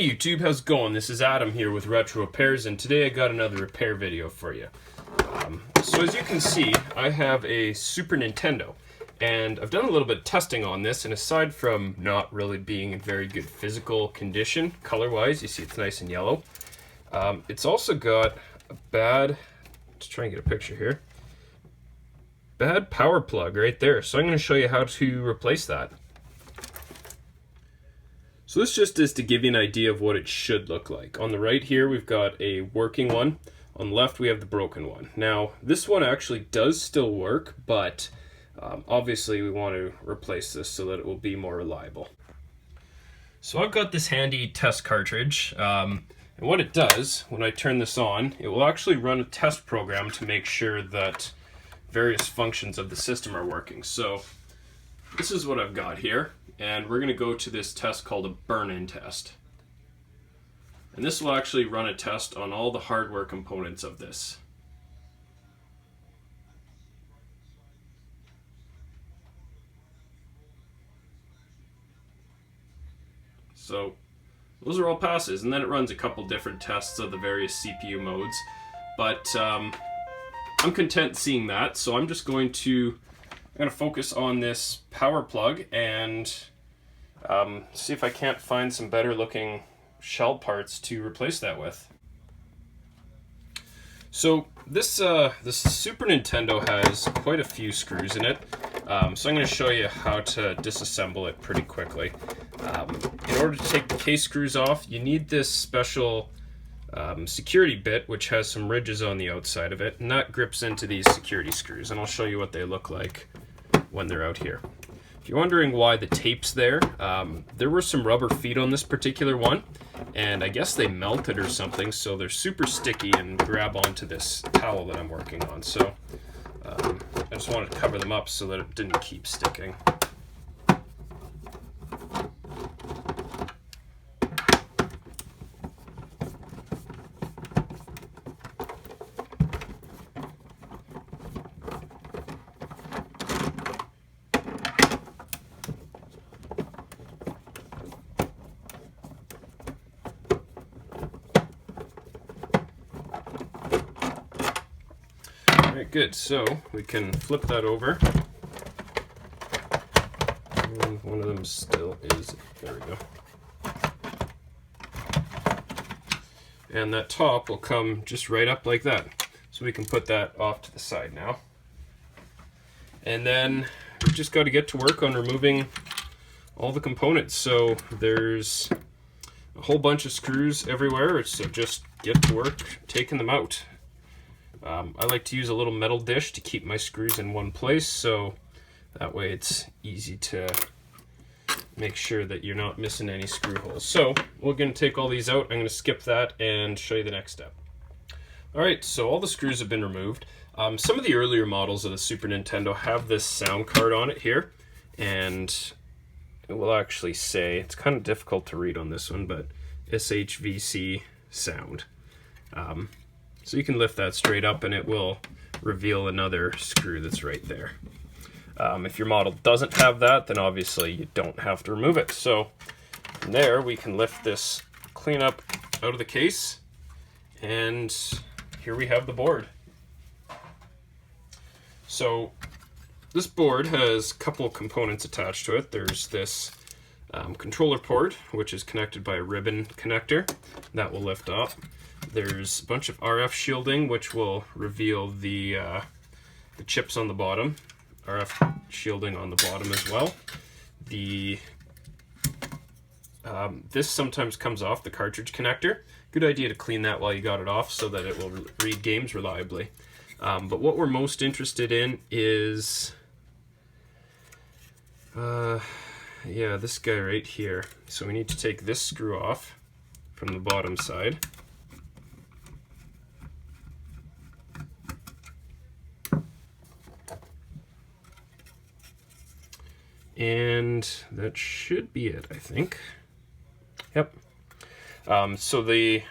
Hey YouTube, how's it going? This is Adam here with Retro Repairs, and today I got another repair video for you. So as you can see, I have a Super Nintendo, and I've done a little bit of testing on this, and aside from not really being in very good physical condition, color-wise, you see it's nice and yellow, it's also got a bad, let's try and get a picture here, bad power plug right there. So I'm going to show you how to replace that. So this just is to give you an idea of what it should look like. On the right here, we've got a working one. On the left, we have the broken one. Now, this one actually does still work, but obviously we want to replace this so that it will be more reliable. So I've got this handy test cartridge, and what it does, when I turn this on, it will actually run a test program to make sure that various functions of the system are working. So this is what I've got here. And we're going to go to this test called a burn-in test. And this will actually run a test on all the hardware components of this. So those are all passes, and then it runs a couple different tests of the various CPU modes. But I'm content seeing that, so I'm just going to focus on this power plug and see if I can't find some better looking shell parts to replace that with. So this Super Nintendo has quite a few screws in it, so I'm going to show you how to disassemble it pretty quickly. In order to take the case screws off, you need this special security bit which has some ridges on the outside of it, and that grips into these security screws, and I'll show you what they look like when they're out here. If you're wondering why the tape's there, there were some rubber feet on this particular one, and I guess they melted or something, so they're super sticky and grab onto this towel that I'm working on. So I just wanted to cover them up so that it didn't keep sticking. Alright, good. So we can flip that over. And one of them still is, there we go. And that top will come just right up like that. So we can put that off to the side now. And then we just got to get to work on removing all the components. So there's a whole bunch of screws everywhere, so just get to work taking them out. I like to use a little metal dish to keep my screws in one place, so that way it's easy to make sure that you're not missing any screw holes. So we're going to take all these out. I'm going to skip that and show you the next step. Alright, so all the screws have been removed. Some of the earlier models of the Super Nintendo have this sound card on it here, and it will actually say, it's kind of difficult to read on this one, but SHVC sound. So you can lift that straight up and it will reveal another screw that's right there. If your model doesn't have that, then obviously you don't have to remove it. So from there we can lift this clean up out of the case, and here we have the board. So this board has a couple of components attached to it. There's this controller port, which is connected by a ribbon connector that will lift up. There's a bunch of RF shielding, which will reveal the chips on the bottom. RF shielding on the bottom as well. This sometimes comes off the cartridge connector. Good idea to clean that while you got it off so that it will read games reliably. But what we're most interested in is, this guy right here. So we need to take this screw off from the bottom side. And that should be it, I think. Yep. So the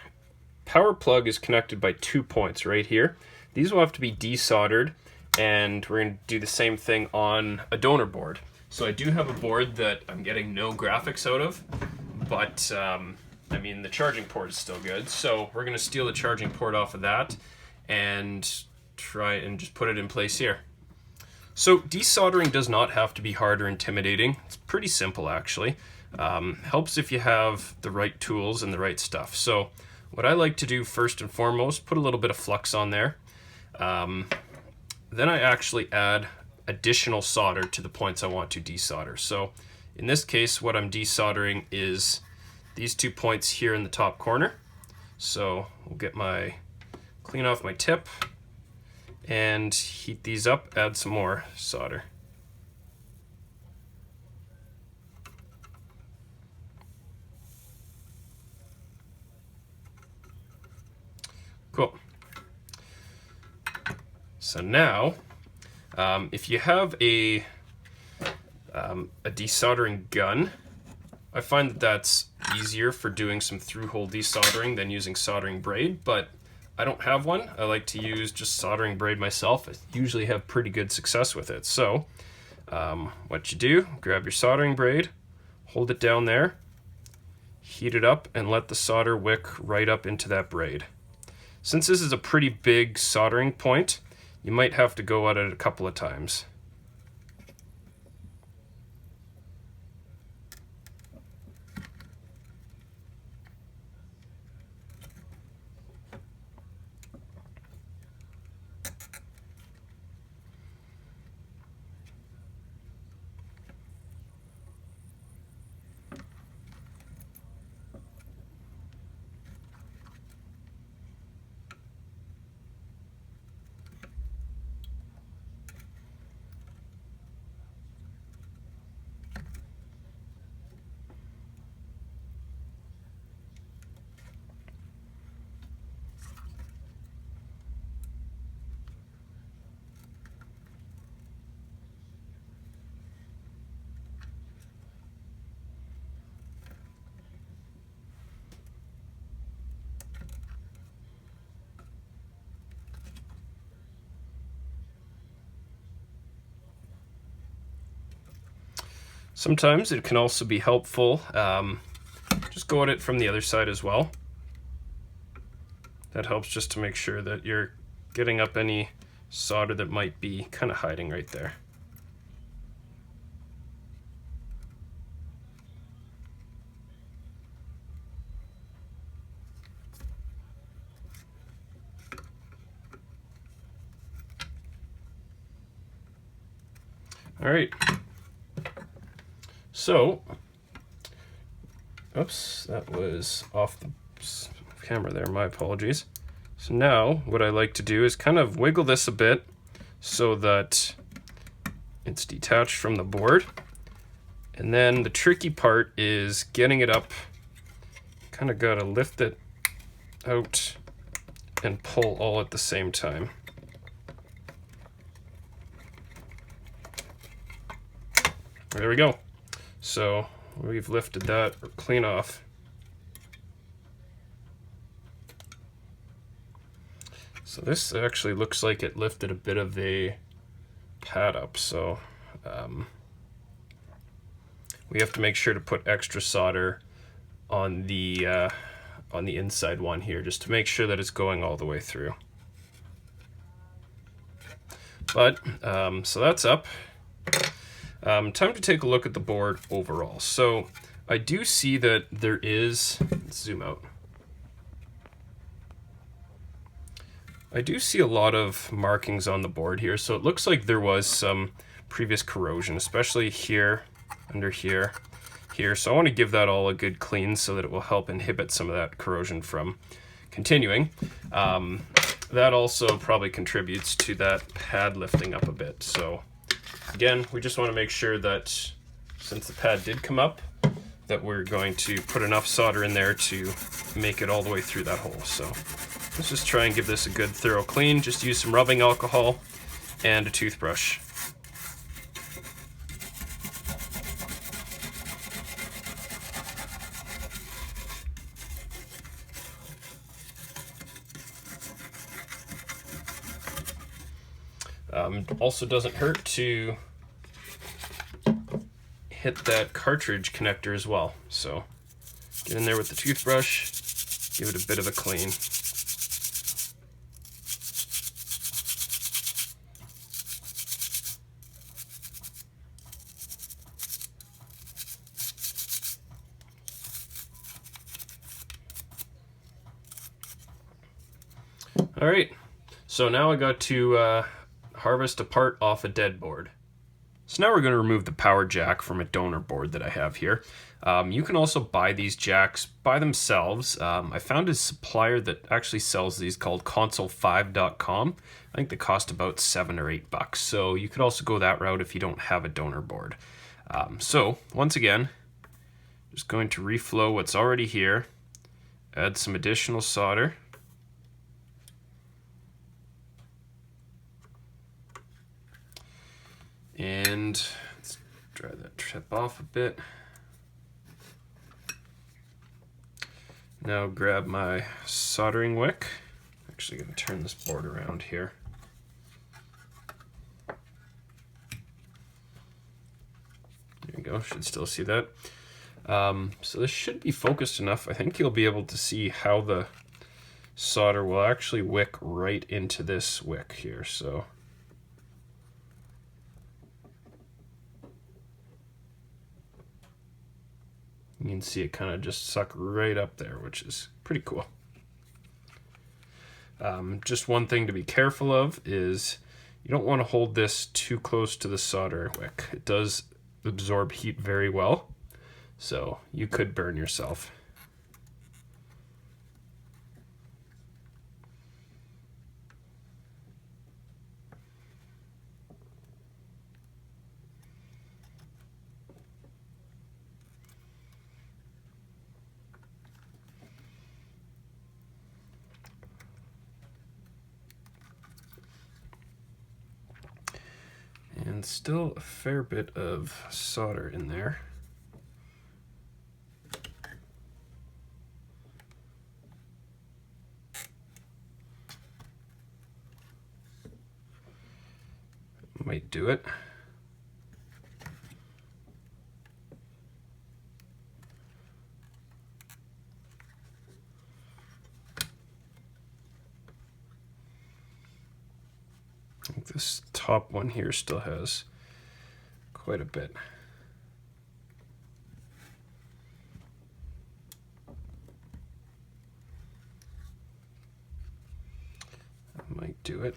power plug is connected by 2 points right here. These will have to be desoldered, and we're going to do the same thing on a donor board. So I do have a board that I'm getting no graphics out of, but I mean, the charging port is still good. So we're going to steal the charging port off of that and try and just put it in place here. So desoldering does not have to be hard or intimidating. It's pretty simple, actually. Helps if you have the right tools and the right stuff. So what I like to do first and foremost, put a little bit of flux on there. Then I actually add additional solder to the points I want to desolder. So in this case, what I'm desoldering is these 2 points here in the top corner. So we'll get clean off my tip and heat these up, add some more solder. Cool. So now, if you have a desoldering gun, I find that that's easier for doing some through-hole desoldering than using soldering braid, but I don't have one. I like to use just soldering braid myself. I usually have pretty good success with it. So what you do, grab your soldering braid, hold it down there, heat it up, and let the solder wick right up into that braid. Since this is a pretty big soldering point, you might have to go at it a couple of times. Sometimes it can also be helpful, just go at it from the other side as well. That helps just to make sure that you're getting up any solder that might be kind of hiding right there. All right. So, oops, that was off the camera there, my apologies. So now what I like to do is kind of wiggle this a bit so that it's detached from the board. And then the tricky part is getting it up. Kind of got to lift it out and pull all at the same time. There we go. So we've lifted that clean off. So this actually looks like it lifted a bit of a pad up. So we have to make sure to put extra solder on the inside one here, just to make sure that it's going all the way through. But so that's up. Time to take a look at the board overall. So I do see that there is, let's zoom out. I do see a lot of markings on the board here. So it looks like there was some previous corrosion, especially here, under here, here. So I want to give that all a good clean so that it will help inhibit some of that corrosion from continuing. That also probably contributes to that pad lifting up a bit. So again, we just want to make sure that since the pad did come up, that we're going to put enough solder in there to make it all the way through that hole. So let's just try and give this a good thorough clean. Just use some rubbing alcohol and a toothbrush. Also doesn't hurt to hit that cartridge connector as well. So Get in there with the toothbrush, give it a bit of a clean. All right, so now I got to harvest a part off a dead board. So now we're going to remove the power jack from a donor board that I have here. You can also buy these jacks by themselves. I found a supplier that actually sells these called console5.com. I think they cost about $7 or $8. So you could also go that route if you don't have a donor board. So once again, just going to reflow what's already here, add some additional solder. And let's dry that tip off a bit. Now grab my soldering wick. Actually going to turn this board around here. There you go, should still see that. So this should be focused enough. I think you'll be able to see how the solder will actually wick right into this wick here. So you can see it kind of just suck right up there, which is pretty cool. Just one thing to be careful of is you don't want to hold this too close to the solder wick. It does absorb heat very well, so you could burn yourself. And still a fair bit of solder in there. Might do it. I think this top one here still has quite a bit. That might do it.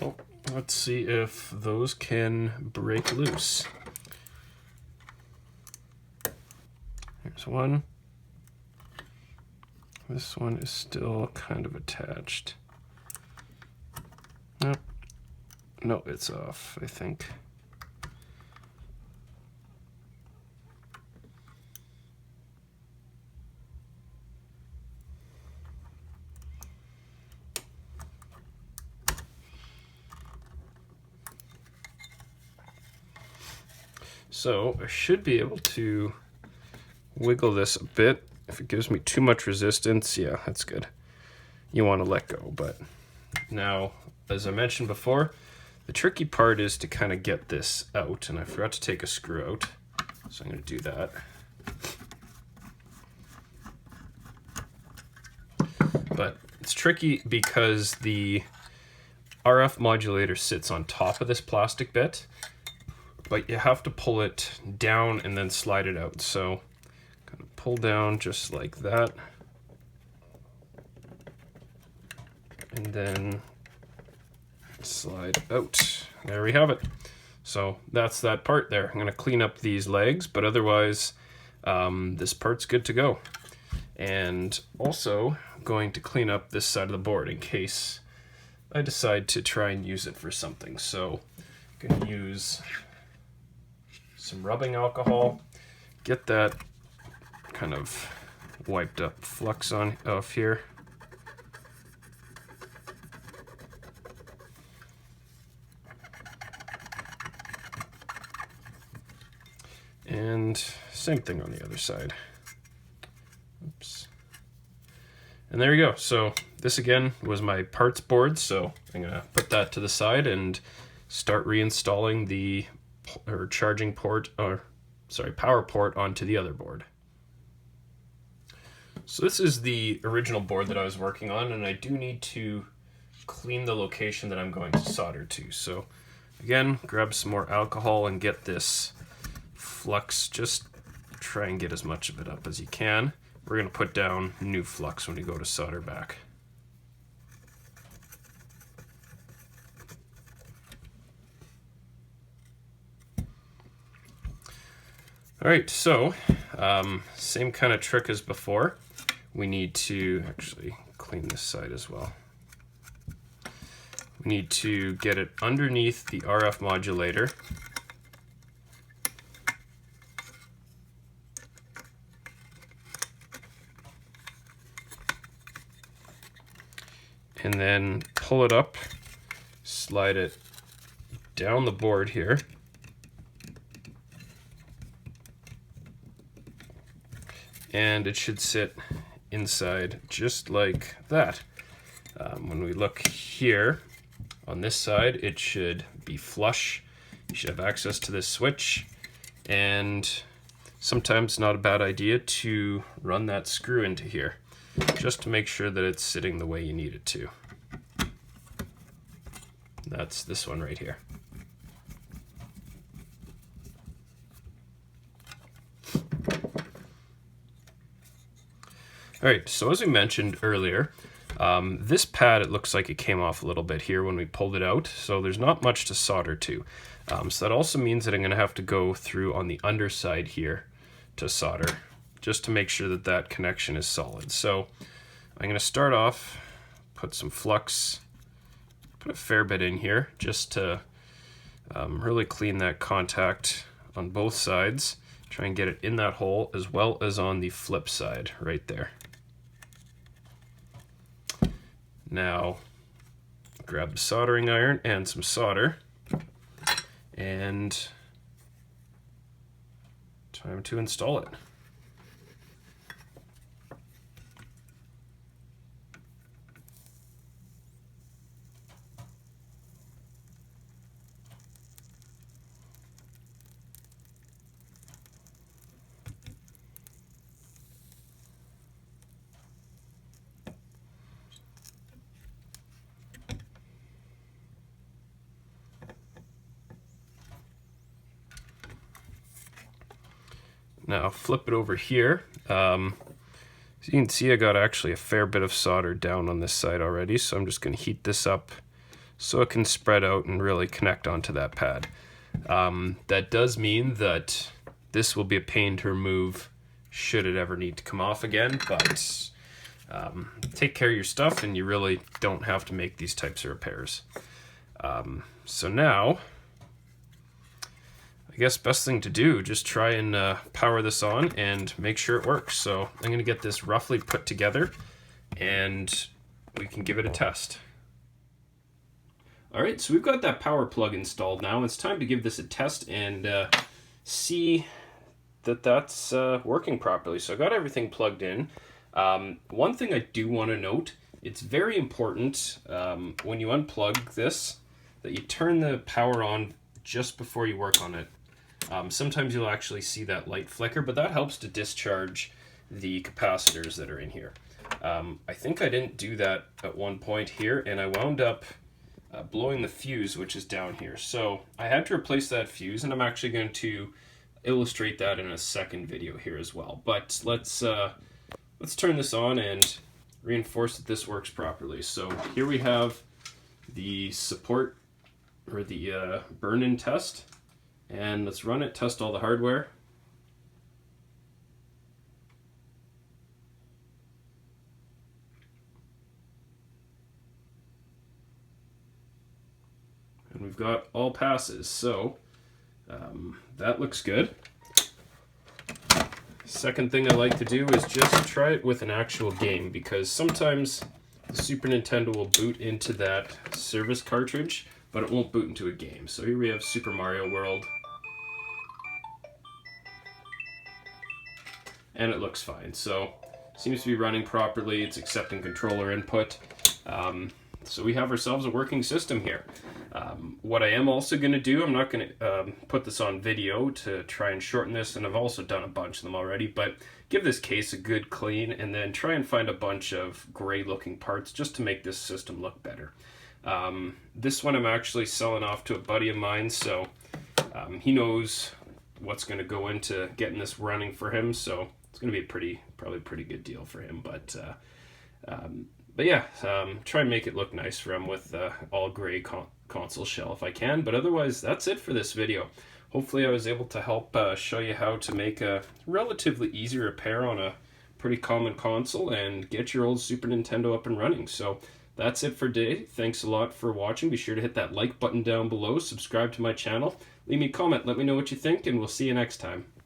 So let's see if those can break loose. Here's one. This one is still kind of attached. Nope. No, it's off, I think. So I should be able to wiggle this a bit. If it gives me too much resistance, yeah, that's good. You want to let go, but now, as I mentioned before, the tricky part is to kind of get this out, and I forgot to take a screw out, so I'm going to do that. But it's tricky because the RF modulator sits on top of this plastic bit, but you have to pull it down and then slide it out. So kind of pull down just like that, and then slide out. There we have it. So that's that part there. I'm going to clean up these legs, but otherwise this part's good to go. And also going to clean up this side of the board in case I decide to try and use it for something. So I'm going to use some rubbing alcohol, get that kind of wiped up flux off here. And same thing on the other side. Oops. And there you go. So this again was my parts board, so I'm gonna put that to the side and start reinstalling the charging port, or sorry, power port onto the other board. So this is the original board that I was working on, and I do need to clean the location that I'm going to solder to. So again, grab some more alcohol and get this flux, just try and get as much of it up as you can. We're going to put down new flux when we go to solder back. Alright, so same kind of trick as before. We need to actually clean this side as well. We need to get it underneath the RF modulator. And then pull it up, slide it down the board here. And it should sit inside just like that. When we look here on this side, it should be flush. You should have access to this switch, and sometimes not a bad idea to run that screw into here just to make sure that it's sitting the way you need it to. That's this one right here. Alright, so as we mentioned earlier, this pad, it looks like it came off a little bit here when we pulled it out, so there's not much to solder to. So that also means that I'm going to have to go through on the underside here to solder, just to make sure that that connection is solid. So I'm going to start off, put some flux, put a fair bit in here, just to really clean that contact on both sides. Try and get it in that hole as well as on the flip side right there. Now, grab the soldering iron and some solder, and time to install it. Now flip it over here. So you can see I got actually a fair bit of solder down on this side already, so I'm just going to heat this up so it can spread out and really connect onto that pad. That does mean that this will be a pain to remove should it ever need to come off again, but take care of your stuff and you really don't have to make these types of repairs. So now, I guess best thing to do, just try and power this on and make sure it works. So I'm going to get this roughly put together and we can give it a test. Alright, so we've got that power plug installed now. It's time to give this a test and see that that's working properly. So I got everything plugged in. One thing I do want to note, it's very important when you unplug this that you turn the power on just before you work on it. Sometimes you'll actually see that light flicker, but that helps to discharge the capacitors that are in here. I think I didn't do that at one point here, and I wound up blowing the fuse, which is down here. So I had to replace that fuse, and I'm actually going to illustrate that in a second video here as well. But let's turn this on and reinforce that this works properly. So here we have the support, or the burn-in test, and let's run it, test all the hardware. And we've got all passes, so that looks good. Second thing I like to do is just try it with an actual game, because sometimes the Super Nintendo will boot into that service cartridge, but it won't boot into a game. So here we have Super Mario World. and it looks fine. So seems to be running properly. It's accepting controller input. So we have ourselves a working system here. What I am also going to do, I'm not going to put this on video to try and shorten this, and I've also done a bunch of them already, but give this case a good clean and then try and find a bunch of gray looking parts just to make this system look better. This one I'm actually selling off to a buddy of mine, so he knows what's going to go into getting this running for him, so it's going to be probably a pretty good deal for him. But yeah, try and make it look nice for him with all gray console shell if I can. But otherwise, that's it for this video. Hopefully I was able to help show you how to make a relatively easy repair on a pretty common console and get your old Super Nintendo up and running. So that's it for today. Thanks a lot for watching. Be sure to hit that like button down below, subscribe to my channel, leave me a comment, let me know what you think, and we'll see you next time.